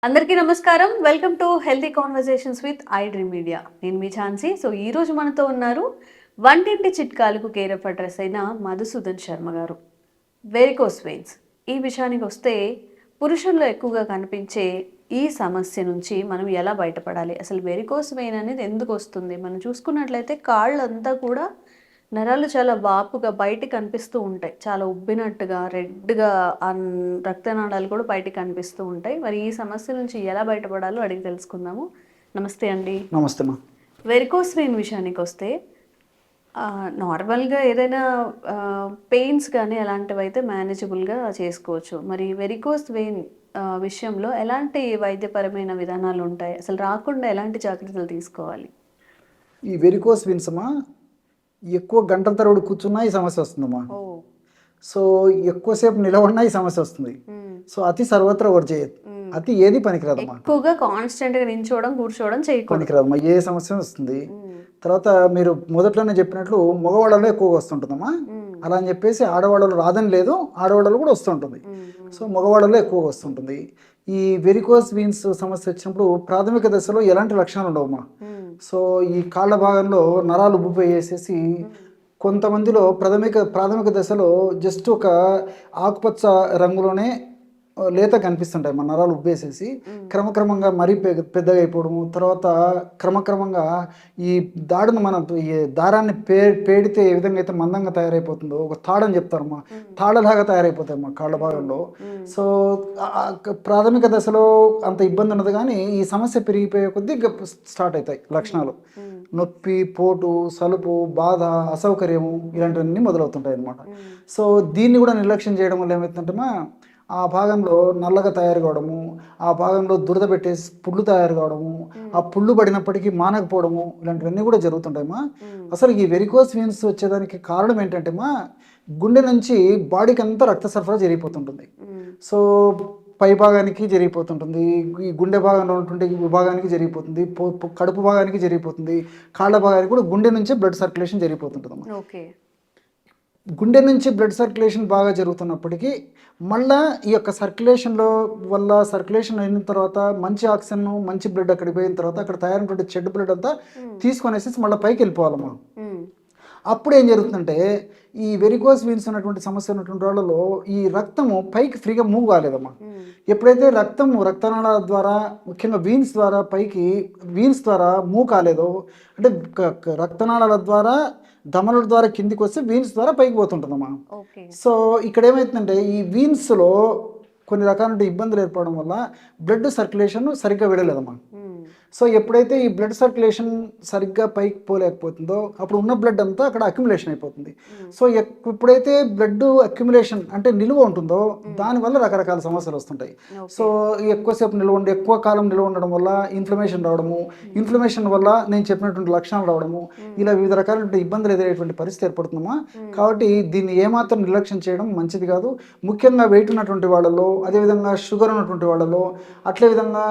అందరికీ నమస్కారం. Welcome to healthy conversations with I dream media. నేను మీ ఝాన్సీ. సో ఈ రోజు మనతో ఉన్నారు వంటింటి చిట్కాలకు కేర్ ఆఫ్ అడ్రస్ అయిన మధుసూదన్ శర్మ గారు. వెరికోస్ వెయిన్స్ ఈ విషయానికి వస్తే పురుషుల్లో ఎక్కువగా కనిపించే ఈ సమస్య నుంచి మనం ఎలా బయటపడాలి? అసలు వెరికోస్ వెయిన్ అనేది ఎందుకు వస్తుంది? మనం చూసుకున్నట్లయితే కాళ్ళంతా కూడా నరాలు చాలా వాపుగా బయటికి కనిపిస్తూ ఉంటాయి. చాలా ఉబ్బినట్టుగా, రెడ్‌గా రక్తనాళాలు కూడా బయటికి కనిపిస్తూ ఉంటాయి. మరి ఈ సమస్య నుంచి ఎలా బయటపడాలో అడిగి తెలుసుకుందాము. నమస్తే అండి. నమస్తే మా. వెరికోస్ వెయిన్ విషయానికొస్తే నార్మల్‌గా ఏదైనా పెయిన్స్ గానీ అలాంటివైతే మేనేజబుల్‌గా చేసుకోవచ్చు. మరి వెరికోస్ వెయిన్ విషయంలో ఎలాంటి వైద్యపరమైన విధానాలుంటాయి? అసలు రాకుండా ఎలాంటి జాగ్రత్తలు తీసుకోవాలి? ఈ వెరికోస్ వెయిన్స్ అమ్మా ఎక్కువ గంటల తరబడి కూర్చున్నా ఈ సమస్య వస్తుందమ్మా. ఓహ్! సో ఎక్కువసేపు నిలబడినా ఈ సమస్య వస్తుంది. సో అతి సర్వత్రా వర్జేయత్. అతి ఏది పనికిరాదమ్మా. ఎక్కువగా కాన్స్టెంట్‌గా నించోవడం, కూర్చోవడం చేయకూడదు. పనికిరాదమ్మా. ఏ సమస్య వస్తుంది. తర్వాత మీరు మొదట్లోనే చెప్పినట్లు మగవాళ్ళలో ఎక్కువగా వస్తుంటుందమ్మా. అలా అని చెప్పేసి ఆడవాళ్ళలో రాదని లేదు, ఆడవాళ్ళలో కూడా వస్తుంటుంది. సో మగవాళ్ళలో ఎక్కువగా వస్తుంటుంది. ఈ వెరికోస్ వీన్స్ సమస్య వచ్చినప్పుడు ప్రాథమిక దశలో ఎలాంటి లక్షణాలు ఉండవమ్మా. సో ఈ కాళ్ళ భాగంలో నరాలు ఉబ్బిపోయేసేసి కొంతమందిలో ప్రాథమిక దశలో జస్ట్ ఒక ఆకుపచ్చ రంగులోనే లేత కనిపిస్తుంటాయి మన నరాలు ఉబ్బేసేసి క్రమక్రమంగా మరీ పెద్దగా అయిపోవడము. తర్వాత క్రమక్రమంగా ఈ దాడును మనం ఈ దారాన్ని పేడితే ఏ విధంగా అయితే మందంగా తయారైపోతుందో ఒక తాడని చెప్తారమ్మా, తాళలాగా తయారైపోతాయమ్మా కాళ్ళ భాగంలో. సో ప్రాథమిక దశలో అంత ఇబ్బంది ఉండదు, కానీ ఈ సమస్య పెరిగిపోయే కొద్దీ స్టార్ట్ అవుతాయి లక్షణాలు. నొప్పి, పోటు, సలుపు, బాధ, అసౌకర్యము ఇలాంటివన్నీ మొదలవుతుంటాయి అన్నమాట. సో దీన్ని కూడా నిర్లక్ష్యం చేయడం వల్ల ఏమవుతుందంటే ఆ భాగంలో నల్లగా తయారు కావడము, ఆ భాగంలో దురద పెట్టేసి పుళ్ళు తయారు కావడము, ఆ పుళ్ళు పడినప్పటికీ మానకపోవడము ఇలాంటివన్నీ కూడా జరుగుతుంటాయమ్మా. అసలు ఈ వెరికోస్ వెయిన్స్ వచ్చేదానికి కారణం ఏంటంటే గుండె నుంచి బాడీకి అంతా రక్త సరఫరా జరిగిపోతుంటుంది. సో పై భాగానికి జరిగిపోతుంటుంది, ఈ గుండె భాగంలో ఉన్నటువంటి విభాగానికి జరిగిపోతుంది, కడుపు భాగానికి జరిగిపోతుంది, కాళ్ళ భాగానికి కూడా గుండె నుంచే బ్లడ్ సర్క్యులేషన్ జరిగిపోతుంటుంది. ఓకే. గుండె నుంచి బ్లడ్ సర్క్యులేషన్ బాగా జరుగుతున్నప్పటికీ మళ్ళీ ఈ యొక్క సర్క్యులేషన్ అయిన తర్వాత మంచి ఆక్సిజన్, మంచి బ్లడ్ అక్కడికి పోయిన తర్వాత అక్కడ తయారైనటువంటి చెడ్డ బ్లడ్ అంతా తీసుకొనేసి మళ్ళీ పైకి వెళ్ళిపోవాలమ్మా. అప్పుడు ఏం జరుగుతుందంటే ఈ వెరికోస్ వీన్స్ ఉన్నటువంటి సమస్య ఉన్నటువంటి వాళ్ళలో ఈ రక్తము పైకి ఫ్రీగా మూవ్ కాలేదమ్మా. ఎప్పుడైతే రక్తనాళాల ద్వారా ముఖ్యంగా వీన్స్ ద్వారా మూవ్ కాలేదో, అంటే రక్తనాళాల ద్వారా ధమనుల ద్వారా కిందికి వస్తే వీన్స్ ద్వారా పైకి పోతుంటుందమ్మా. సో ఇక్కడ ఏమవుతుందంటే ఈ వీన్స్లో కొన్ని రకాల ఇబ్బందులు ఏర్పడడం వల్ల బ్లడ్ సర్క్యులేషన్ సరిగ్గా వెళ్ళలేదమ్మా. సో ఎప్పుడైతే ఈ బ్లడ్ సర్క్యులేషన్ సరిగ్గా పైకి పోలేకపోతుందో అప్పుడు ఉన్న బ్లడ్ అంతా అక్కడ అక్యుములేషన్ అయిపోతుంది. సో ఎప్పుడైతే బ్లడ్ అక్యుములేషన్ అంటే నిలువ ఉంటుందో దానివల్ల రకరకాల సమస్యలు వస్తుంటాయి. సో ఎక్కువసేపు ఎక్కువ కాలం నిల్వ ఉండడం వల్ల ఇన్ఫ్లమేషన్ వల్ల నేను చెప్పినటువంటి లక్షణాలు రావడము, ఇలా వివిధ రకాలైన ఇబ్బందులు ఎదురయ్యేటువంటి పరిస్థితి ఏర్పడుతుందమ్మా. కాబట్టి దీన్ని ఏమాత్రం నిర్లక్ష్యం చేయడం మంచిది కాదు. ముఖ్యంగా వెయిట్ ఉన్నటువంటి వాళ్ళలో, అదేవిధంగా షుగర్ ఉన్నటువంటి వాళ్ళలో, అట్లే విధంగా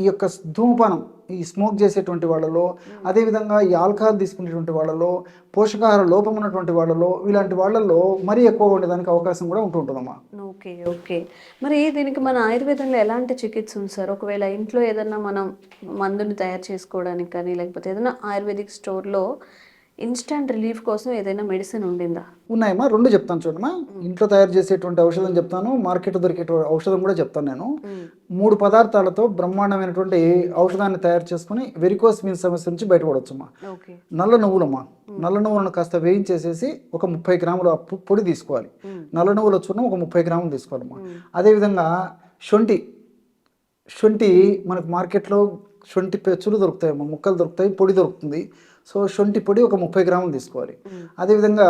ఈ యొక్క ధూమపానం, ఈ స్మోక్ చేసేటువంటి వాళ్ళలో, అదేవిధంగా ఈ ఆల్కహాల్ తీసుకునేటువంటి వాళ్ళలో, పోషకాహార లోపం ఉన్నటువంటి వాళ్ళలో, ఇలాంటి వాళ్ళల్లో మరీ ఎక్కువగా ఉండేదానికి అవకాశం కూడా ఉంటుందమ్మా. ఓకే. ఓకే. మరి దీనికి మన ఆయుర్వేదంలో ఎలాంటి చికిత్స ఉంది సార్? ఒకవేళ ఇంట్లో ఏదన్నా మనం మందుని తయారు చేసుకోవడానికి కానీ, లేకపోతే ఏదైనా ఆయుర్వేదిక్ స్టోర్లో ఇన్స్టంట్ రిలీఫ్ కోసం ఏదైనా మెడిసిన్ ఉండిందా? ఉన్నాయమ్మా, రెండు చెప్తాను చూడమ్మా. ఇంట్లో తయారు చేసేటువంటి ఔషధం చెప్తాను, మార్కెట్ దొరికే ఔషధం కూడా చెప్తాను. నేను 3 పదార్థాలతో బ్రహ్మాండమైనటువంటి ఔషధాన్ని తయారు చేసుకుని వెరికోస్ వీన్స్ సమస్య నుంచి బయటపడవచ్చమ్మా. నల్ల నువ్వులమ్మా, నల్ల నువ్వులను కాస్త వేయించేసేసి ఒక 30 గ్రాముల పొడి తీసుకోవాలి. నల్ల నువ్వుల చూర్ణం ఒక 30 గ్రాములు తీసుకోవాలమ్మా. అదేవిధంగా శొంఠి మనకు మార్కెట్లో శొంఠి పెచ్చులు దొరుకుతాయమ్మా, ముక్కలు దొరుకుతాయి, పొడి దొరుకుతుంది. సో శొంఠి పొడి ఒక 30 గ్రాములు తీసుకోవాలి. అదేవిధంగా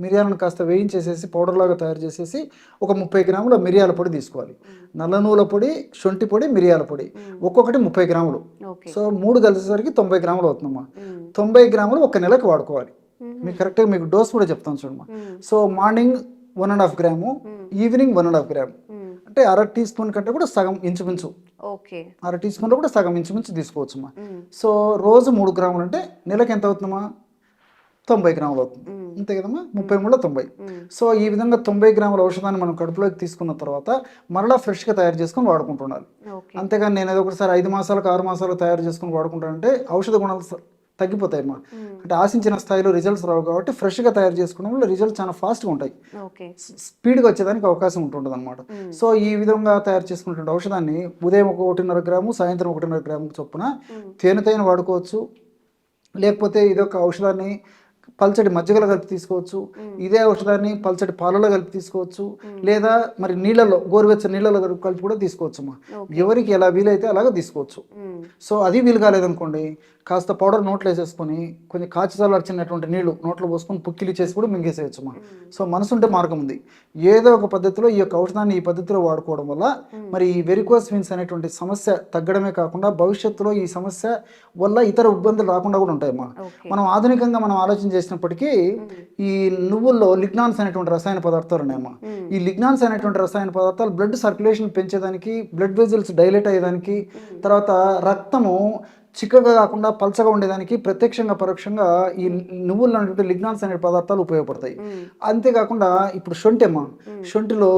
మిరియాలను కాస్త వేయించేసేసి పౌడర్ లాగా తయారు చేసేసి ఒక 30 గ్రాముల మిరియాల పొడి తీసుకోవాలి. నల్ల నువ్వుల పొడి, శొంఠి పొడి, మిరియాల పొడి ఒక్కొక్కటి 30 గ్రాములు. సో 3 కలిసేసరికి 90 గ్రాములు అవుతుందమ్మా. 90 గ్రాములు 1 నెలకు వాడుకోవాలి. మీకు కరెక్ట్గా మీకు డోస్ కూడా చెప్తాను చూడమ్మా. So morning 1.5 gram, evening 1.5 gram, అంటే అర టీ స్పూన్ కంటే కూడా సగం ఇంచుమించు, అర టీ స్పూన్లో కూడా సగం ఇంచుమించు తీసుకోవచ్చమ్మా. సో రోజు 3 గ్రాములు అంటే నెలకు ఎంత అవుతుందమ్మా? 90 గ్రాములు అవుతుంది, అంతే కదమ్మా, 33 90. సో ఈ విధంగా 90 గ్రాముల ఔషధాన్ని మనం కడుపులోకి తీసుకున్న తర్వాత మరలా ఫ్రెష్గా తయారు చేసుకొని వాడుకుంటున్నాను. అంతేగాని నేను ఏదో ఒకసారి 5 మాసాలకు 6 మాసాలకు తయారు చేసుకొని వాడుకుంటానంటే ఔషధ గుణాలు తగ్గిపోతాయి అమ్మా. అంటే ఆశించిన స్థాయిలో రిజల్ట్స్ రావు కాబట్టి ఫ్రెష్గా తయారు చేసుకోవడం వల్ల రిజల్ట్స్ చాలా ఫాస్ట్గా ఉంటాయి, స్పీడ్గా వచ్చేదానికి అవకాశం ఉంటుంటుంది అనమాట. సో ఈ విధంగా తయారు చేసుకున్నటువంటి ఔషధాన్ని ఉదయం 1.5 గ్రాము, సాయంత్రం 1.5 గ్రాము చొప్పున తేనెతైన వాడుకోవచ్చు. లేకపోతే ఇదొక ఔషధాన్ని పల్చటి మజ్జిగలో కలిపి తీసుకోవచ్చు, ఇదే ఔషధాన్ని పల్చటి పాలలో కలిపి తీసుకోవచ్చు, లేదా మరి నీళ్ళలో, గోరువెచ్చని నీళ్ళలో కలిపి కూడా తీసుకోవచ్చు అమ్మా. ఎవరికి ఎలా వీలైతే అలాగే తీసుకోవచ్చు. సో అది వీలు కాలేదనుకోండి, కాస్త పౌడర్ నోట్లో వేసేసుకొని కొంచెం కాచి చల్లార్చినటువంటి నీళ్లు నోట్లో పోసుకొని పుక్కిలి చేసి కూడా మింగేసేయచ్చు అమ్మా. సో మనసుంటే మార్గం ఉంది. ఏదో ఒక పద్ధతిలో ఈ యొక్క ఔషధాన్ని ఈ పద్ధతిలో వాడుకోవడం వల్ల మరి ఈ వెరికోస్ వెయిన్స్ అనేటువంటి సమస్య తగ్గడమే కాకుండా భవిష్యత్తులో ఈ సమస్య వల్ల ఇతర ఇబ్బందులు రాకుండా కూడా ఉంటాయమ్మా. మనం ఆధునికంగా మనం ఆలోచన చేసినప్పటికీ ఈ నువ్వుల్లో లిగ్నాన్స్ అనేటువంటి రసాయన పదార్థాలు ఉన్నాయమ్మా. ఈ లిగ్నాన్స్ అనేటువంటి రసాయన పదార్థాలు బ్లడ్ సర్క్యులేషన్ పెంచేదానికి, బ్లడ్ వెజల్స్ డైలేట్ అయ్యేదానికి, తర్వాత రక్తము చిక్కగా కాకుండా పల్చగా ఉండేదానికి ప్రత్యక్షంగా పరోక్షంగా ఈ నువ్వులు అనేటువంటి లిగ్నాన్స్ అనే పదార్థాలు ఉపయోగపడతాయి. అంతేకాకుండా ఇప్పుడు శొంఠిమ్మా, శొంఠిలో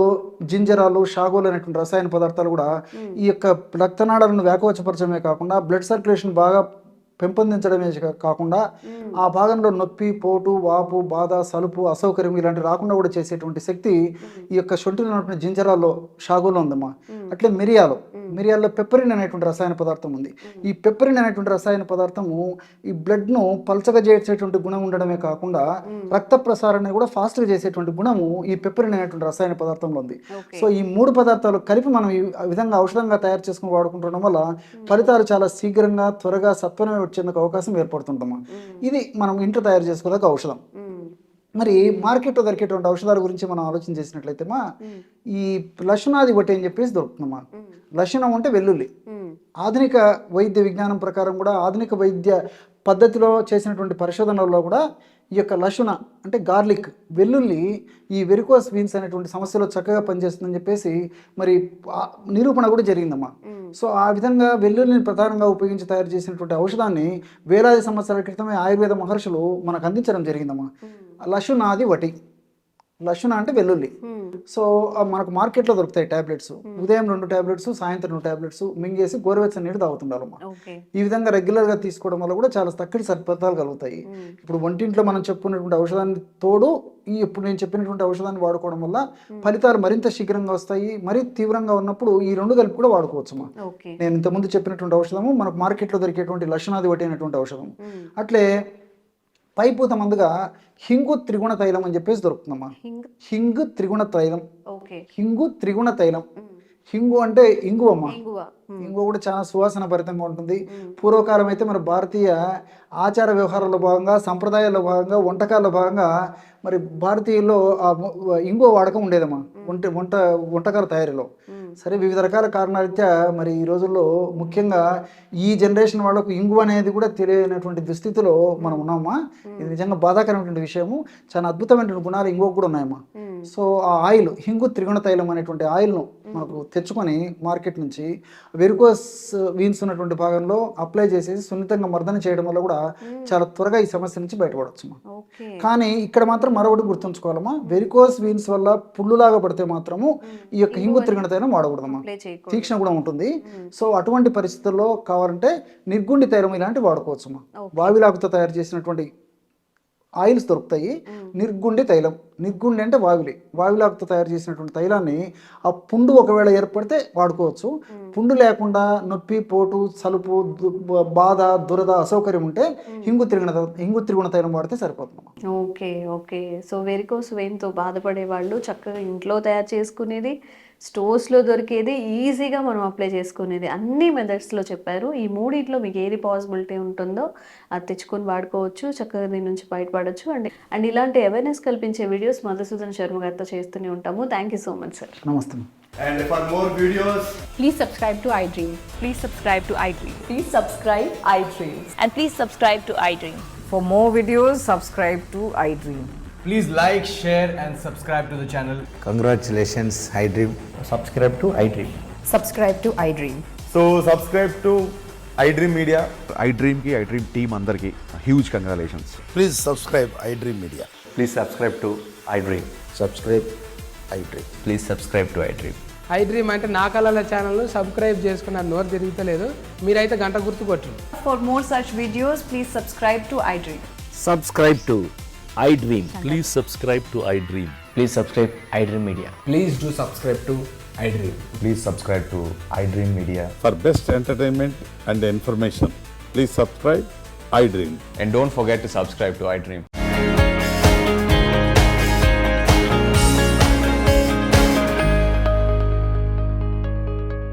జింజరాలు, షాగోలు అనేటువంటి రసాయన పదార్థాలు కూడా ఈ యొక్క రక్తనాళాలను వ్యాకోచపరచడమే కాకుండా బ్లడ్ సర్క్యులేషన్ బాగా పెంపొందించడమే కాకుండా ఆ భాగంలో నొప్పి, పోటు, వాపు, బాధ, సలుపు, అసౌకర్యం ఇలాంటివి రాకుండా కూడా చేసేటువంటి శక్తి ఈ యొక్క శొంఠిలో ఉన్నటువంటి జింజరాల్లో, షాగోలో ఉందమ్మా. అట్లే మిరియాల్లో పెప్పరిన్ అనేటువంటి రసాయన పదార్థం ఉంది. ఈ పెప్పరిన్ అనేటువంటి రసాయన పదార్థము ఈ బ్లడ్ను పల్చగా చేసేటువంటి గుణం ఉండడమే కాకుండా రక్త ప్రసారాన్ని కూడా ఫాస్ట్గా చేసేటువంటి గుణము ఈ పెప్పరిన్ అనేటువంటి రసాయన పదార్థంలో ఉంది. సో ఈ 3 పదార్థాలు కలిపి మనం ఈ విధంగా ఔషధంగా తయారు చేసుకుని వాడుకుంటుండడం వల్ల ఫలితాలు చాలా శీఘ్రంగా, త్వరగా, సత్వరమే వచ్చేందుకు అవకాశం ఏర్పడుతుంటామా. ఇది మనం ఇంట్లో తయారు చేసుకోలేక ఔషధం. మరి మార్కెట్లో దొరికేటువంటి ఔషధాల గురించి మనం ఆలోచన చేసినట్లయితే ఈ లక్షణాది ఒకటి అని చెప్పేసి దొరుకుతుందమ్మా. లక్షణం అంటే వెల్లుల్లి. ఆధునిక వైద్య విజ్ఞానం ప్రకారం కూడా, ఆధునిక వైద్య పద్ధతిలో చేసినటువంటి పరిశోధనల్లో కూడా ఈ యొక్క లక్షణ అంటే గార్లిక్, వెల్లుల్లి ఈ వెరికోస్ వీన్స్ అనేటువంటి సమస్యలో చక్కగా పనిచేస్తుందని చెప్పేసి మరి నిరూపణ కూడా జరిగిందమ్మా. సో ఆ విధంగా వెల్లుల్లిని ప్రధానంగా ఉపయోగించి తయారు చేసినటువంటి ఔషధాన్ని వేలాది సంవత్సరాల క్రితమే ఆయుర్వేద మహర్షులు మనకు అందించడం జరిగిందమ్మా. లక్షణాది వటి, లక్షణ అంటే వెల్లుల్లి. సో మనకు మార్కెట్లో దొరుకుతాయి టాబ్లెట్స్. ఉదయం 2 టాబ్లెట్స్, సాయంత్రం 2 టాబ్లెట్స్ మింగేసి గోరువెచ్చని నీళ్ళు తాగుతుండాలమ్మా. ఈ విధంగా రెగ్యులర్గా తీసుకోవడం వల్ల కూడా చాలా చక్కటి సత్ఫలితాలు కలుగుతాయి. ఇప్పుడు వంటింట్లో మనం చెప్పుకున్నటువంటి ఔషధాన్ని తోడు ఇప్పుడు నేను చెప్పినటువంటి ఔషధాన్ని వాడుకోవడం వల్ల ఫలితాలు మరింత శీఘ్రంగా వస్తాయి. మరీ తీవ్రంగా ఉన్నప్పుడు ఈ 2 కలిపి కూడా వాడుకోవచ్చమ్మా. నేను ఇంతకుముందు చెప్పినటువంటి ఔషధము మనకు మార్కెట్లో దొరికేటువంటి లక్షణాది ఒకటి అయినటువంటి ఔషధం. అట్లే పైపూత మందుగా హింగు త్రిగుణ తైలం అని చెప్పేసి దొరుకుతుందమ్మా. హింగు త్రిగుణ తైలం, హింగు త్రిగుణ తైలం. హింగు అంటే ఇంగువమ్మ. ఇంగువ కూడా చాలా సువాసన భరితంగా ఉంటుంది. పూర్వకాలం అయితే మన భారతీయ ఆచార వ్యవహారాల్లో భాగంగా, సంప్రదాయాల్లో భాగంగా, వంటకాల్లో భాగంగా మరి భారతీయుల్లో ఆ ఇంగువ వాడకం ఉండేదమ్మా వంటకాల తయారీలో. సరే, వివిధ రకాల కారణాలైతే మరి ఈ రోజుల్లో ముఖ్యంగా ఈ జనరేషన్ వాళ్ళకు ఇంగువ అనేది కూడా తెలియనటువంటి దుస్థితిలో మనం ఉన్నామా. ఇది నిజంగా బాధాకరమైనటువంటి విషయము. చాలా అద్భుతమైనటువంటి గుణాలు ఇంగువ కూడా ఉన్నాయమ్మా. సో ఆ ఆయిల్, హింగు త్రిగుణ తైలం అనేటువంటి ఆయిల్ను మనకు తెచ్చుకొని మార్కెట్ నుంచి వెరికోస్ వీన్స్ ఉన్నటువంటి భాగంలో అప్లై చేసేసి సున్నితంగా మర్దన చేయడం వల్ల కూడా చాలా త్వరగా ఈ సమస్య నుంచి బయటపడవచ్చు. కానీ ఇక్కడ మాత్రం మరొకటి గుర్తుంచుకోవాలమ్మా, వెరికోస్ వీన్స్ వల్ల పుళ్ళులాగా పడితే మాత్రము ఈ యొక్క హింగు త్రిగుణ తైలం వాడకూడదమ్మా. తీక్షణ కూడా ఉంటుంది. సో అటువంటి పరిస్థితుల్లో కావాలంటే నిర్గుండి తైలం ఇలాంటివి వాడుకోవచ్చమ్మా. వావిలాకుతో తయారు చేసినటువంటి ఆయిల్స్ దొరుకుతాయి. నిర్గుండి తైలం, నిర్గుండి అంటే వావిలాకుతో తయారు చేసినటువంటి తైలాన్ని ఆ పుండు ఒకవేళ ఏర్పడితే వాడుకోవచ్చు. పుండు లేకుండా నొప్పి, పోటు, సలుపు, బాధ, దురద, అసౌకర్యం ఉంటే హింగు త్రిగుణ తైలం వాడితే సరిపోతుంది. ఓకే. సో వెరికోస్ వెయిన్తో బాధపడే వాళ్ళు చక్కగా ఇంట్లో తయారు చేసుకునేది, స్టోర్స్లో దొరికేది, ఈజీగా మనం అప్లై చేసుకునేది, అన్ని మెథడ్స్లో చెప్పారు. ఈ మూడిట్లో మీకు ఏది పాసిబిలిటీ ఉంటుందో అది తెచ్చుకొని వాడుకోవచ్చు, చక్కగా దీని నుంచి బయటపడవచ్చు. అండ్ ఇలాంటి అవేర్నెస్ కల్పించే వీడియోస్ మధుసూదన్ శర్మ గారితో చేస్తూనే ఉంటాము. Thank you so much sir. నమస్తే. And for more videos, please subscribe to iDream. Please subscribe to iDream. Please subscribe iDream. And please subscribe to iDream. For more videos, subscribe to iDream. please like, share and subscribe to the channel. Congratulations, iDream. Subscribe to iDream. Subscribe to iDream. So subscribe to iDream Media. IDream team అందరికీ huge congratulations. Please subscribe iDream Media. Please subscribe to iDream. Subscribe iDream. Please subscribe to iDream. iDream అంటే నా కళల channel subscribe చేసుకున్న నోరు తిరుగుతలేదు, మీరైతే గంట గుర్తు కొట్టండి. For more such videos, please subscribe to iDream. Subscribe to iDream. Please subscribe to iDream. Please subscribe iDream Media. Please do subscribe to iDream. Please subscribe to iDream Media. For best entertainment and information, please subscribe iDream. And don't forget to subscribe to iDream.